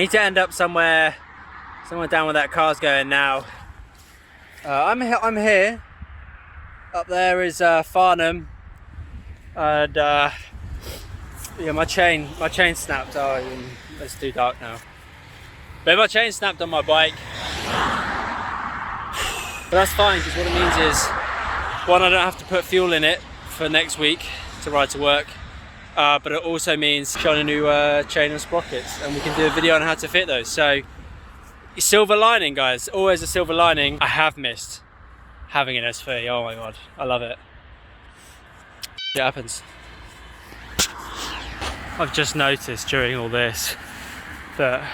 need to end up somewhere down where that car's going now. I'm here. Up there is Farnham, and yeah, my chain snapped. Oh, it's too dark now. But my chain snapped on my bike. But that's fine, because what it means is, one, I don't have to put fuel in it for next week to ride to work. But it also means trying a new chain and sprockets, and we can do a video on how to fit those. So, silver lining, guys, always a silver lining. I have missed having an SV. Oh my god, I love it. It happens. I've just noticed during all this that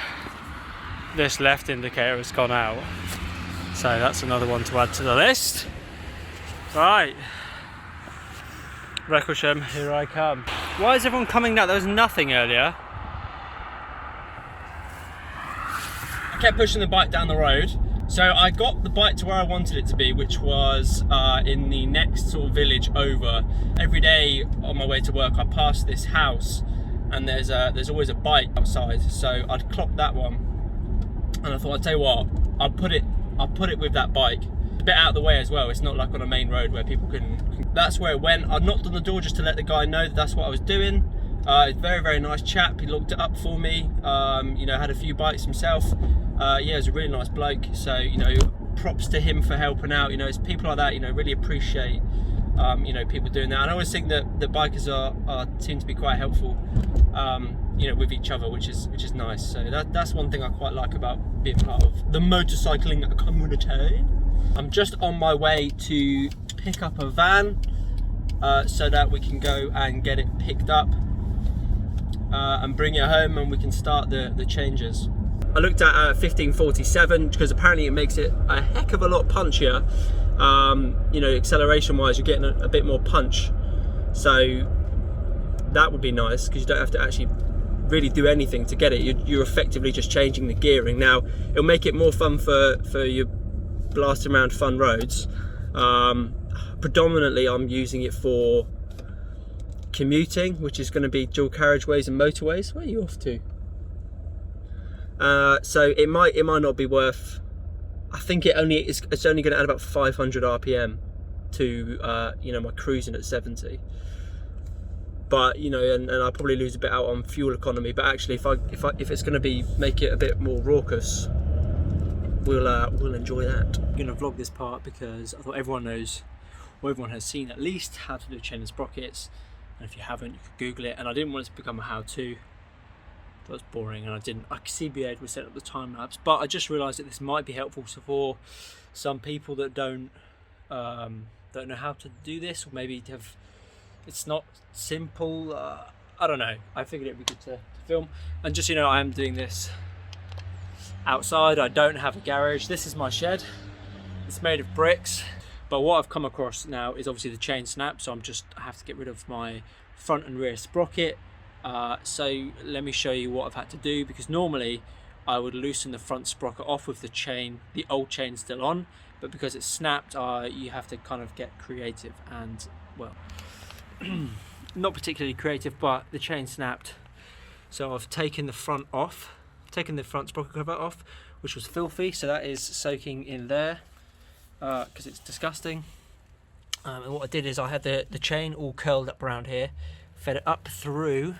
this left indicator has gone out, so that's another one to add to the list. Right, Recklesham, here I come. Why is everyone coming now? There was nothing earlier. I kept pushing the bike down the road, so I got the bike to where I wanted it to be, which was in the next sort of village over. Every day on my way to work, I pass this house, and there's always a bike outside. So I'd clocked that one, and I thought, I'll tell you what, I'll put it with that bike. A bit out of the way as well. It's not like on a main road where people can. That's where it went. I knocked on the door just to let the guy know that that's what I was doing. He's a very, very nice chap. He looked it up for me. You know, had a few bikes himself. Yeah, he was a really nice bloke. So, you know, props to him for helping out. You know, it's people like that, you know, really appreciate, you know, people doing that. And I always think that the bikers seem to be quite helpful, you know, with each other, which is nice. So that's one thing I quite like about being part of the motorcycling community. I'm just on my way to pick up a van so that we can go and get it picked up and bring it home, and we can start the changes. I looked at 1547 because apparently it makes it a heck of a lot punchier. You know, acceleration wise, you're getting a bit more punch, so that would be nice because you don't have to actually really do anything to get it. You're effectively just changing the gearing. Now it'll make it more fun for your blasting around fun roads. Predominantly I'm using it for commuting, which is going to be dual carriageways and motorways. Where are you off to? So it might not be worth. I think it's only going to add about 500 RPM to you know, my cruising at 70. But you know, and I'll probably lose a bit out on fuel economy. But actually, if it's going to make it a bit more raucous, we'll enjoy that. I'm going to vlog this part because I thought everyone knows, or everyone has seen at least, how to do chain and sprockets. And if you haven't, you could Google it. And I didn't want it to become a how-to. That was boring, and I CBA'd with set up the time lapse. But I just realised that this might be helpful for some people that don't know how to do this, or maybe it's not simple. I don't know. I figured it'd be good to film. And just, you know, I am doing this outside. I don't have a garage. This is my shed. It's made of bricks. But what I've come across now is obviously the chain snap. So I have to get rid of my front and rear sprocket. So let me show you what I've had to do, because normally I would loosen the front sprocket off with the old chain still on. But because it's snapped, you have to kind of get creative and, well, not particularly creative, but the chain snapped. So I've taken the front off, taken the front sprocket cover off, which was filthy, so that is soaking in there because it's disgusting. And what I did is I had the chain all curled up around here, fed it up through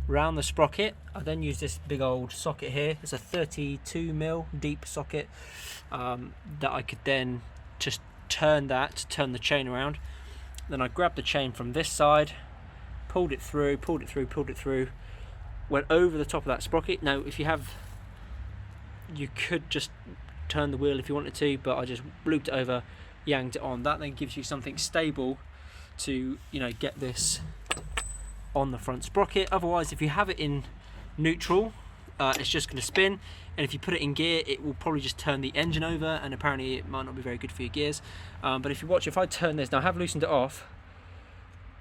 round the sprocket. I then used this big old socket here. It's a 32mm deep socket that I could then just turn the chain around. Then I grabbed the chain from this side, pulled it through, went over the top of that sprocket. Now, you could just turn the wheel if you wanted to, but I just looped it over, yanked it on. That then gives you something stable to, you know, get this on the front sprocket. Otherwise, if you have it in neutral, it's just going to spin, and if you put it in gear, it will probably just turn the engine over, and apparently it might not be very good for your gears. But if you watch, if I turn this, now I have loosened it off,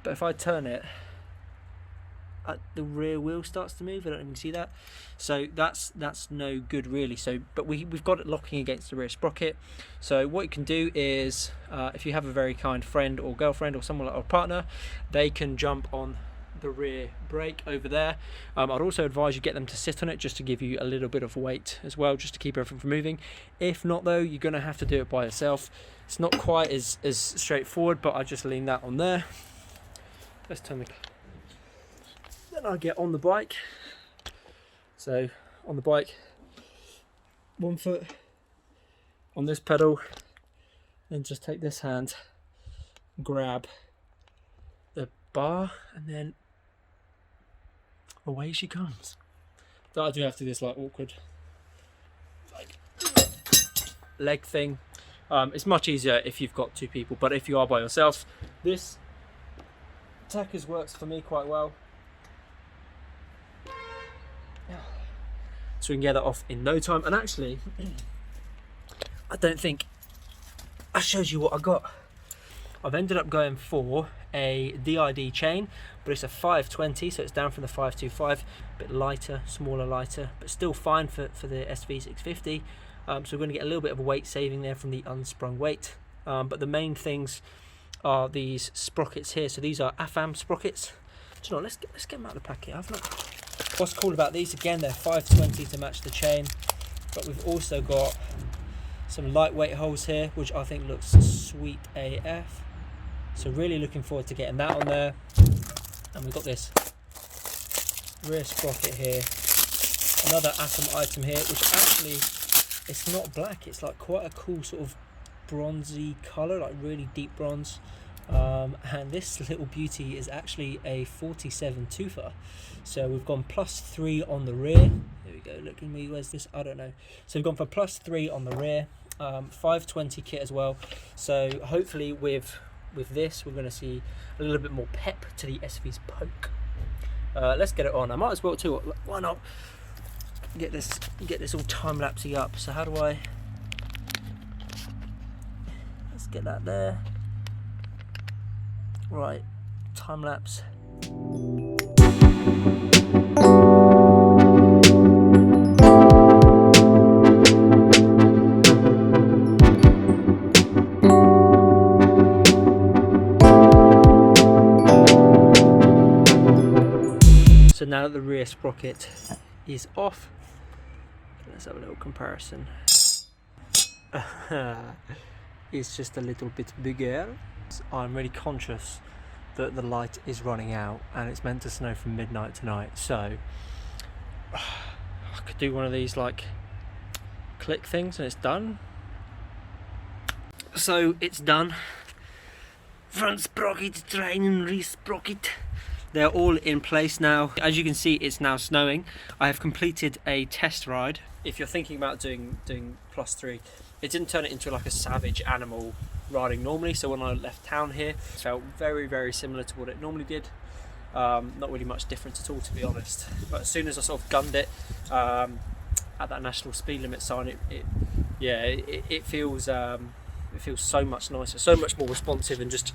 but if I turn it, the rear wheel starts to move. I don't even see that, so that's no good really. So, but we've got it locking against the rear sprocket. So what you can do is, if you have a very kind friend or girlfriend or someone like a partner, they can jump on the rear brake over there. I'd also advise you get them to sit on it just to give you a little bit of weight as well, just to keep everything from moving. If not though, you're going to have to do it by yourself. It's not quite as straightforward, but I just lean that on there. Let's turn the... Then I get on the bike. So on the bike, 1 foot on this pedal, then just take this hand, grab the bar, and then away she comes. So I do have to do this like awkward like leg thing. It's much easier if you've got 2 people, but if you are by yourself, this Tackers works for me quite well. So we can get that off in no time. And actually, I don't think I showed you what I got. I've ended up going for a DID chain, but it's a 520, so it's down from the 525, a bit lighter, smaller, lighter, but still fine for the SV650. So we're going to get a little bit of a weight saving there from the unsprung weight. But the main things are these sprockets here. So these are AFAM sprockets. Do you know, let's get them out of the packet. What's cool about these, again, they're 520 to match the chain, but we've also got some lightweight holes here, which I think looks sweet AF. So really looking forward to getting that on there. And we've got this rear sprocket here, another AFAM item here, which actually, it's not black, it's like quite a cool sort of bronzy colour, like really deep bronze. And this little beauty is actually a 47 toother. So we've gone +3 on the rear. There we go, look at me, where's this? I don't know. So we've gone for +3 on the rear, 520 kit as well. So hopefully with this, we're going to see a little bit more pep to the SV's poke. Let's get it on. I might as well too, why not get this all time-lapsey up. So how do I, let's get that there. Right, time lapse. So now that the rear sprocket is off, let's have a little comparison. It's just a little bit bigger. I'm really conscious that the light is running out and it's meant to snow from midnight tonight, so I could do one of these like click things and it's done. So it's done. Front sprocket, train and rear sprocket, they're all in place now. As you can see, it's now snowing. I have completed a test ride. If you're thinking about doing +3, it didn't turn it into like a savage animal riding normally, so when I left town here, it felt very, very similar to what it normally did. Not really much different at all, to be honest. But as soon as I sort of gunned it at that national speed limit sign, it feels so much nicer, so much more responsive, and just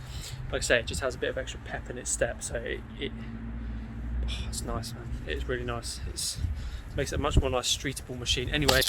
like I say, it just has a bit of extra pep in its step. So it's nice, man. It's really nice. It makes it a much more nice streetable machine. Anyway.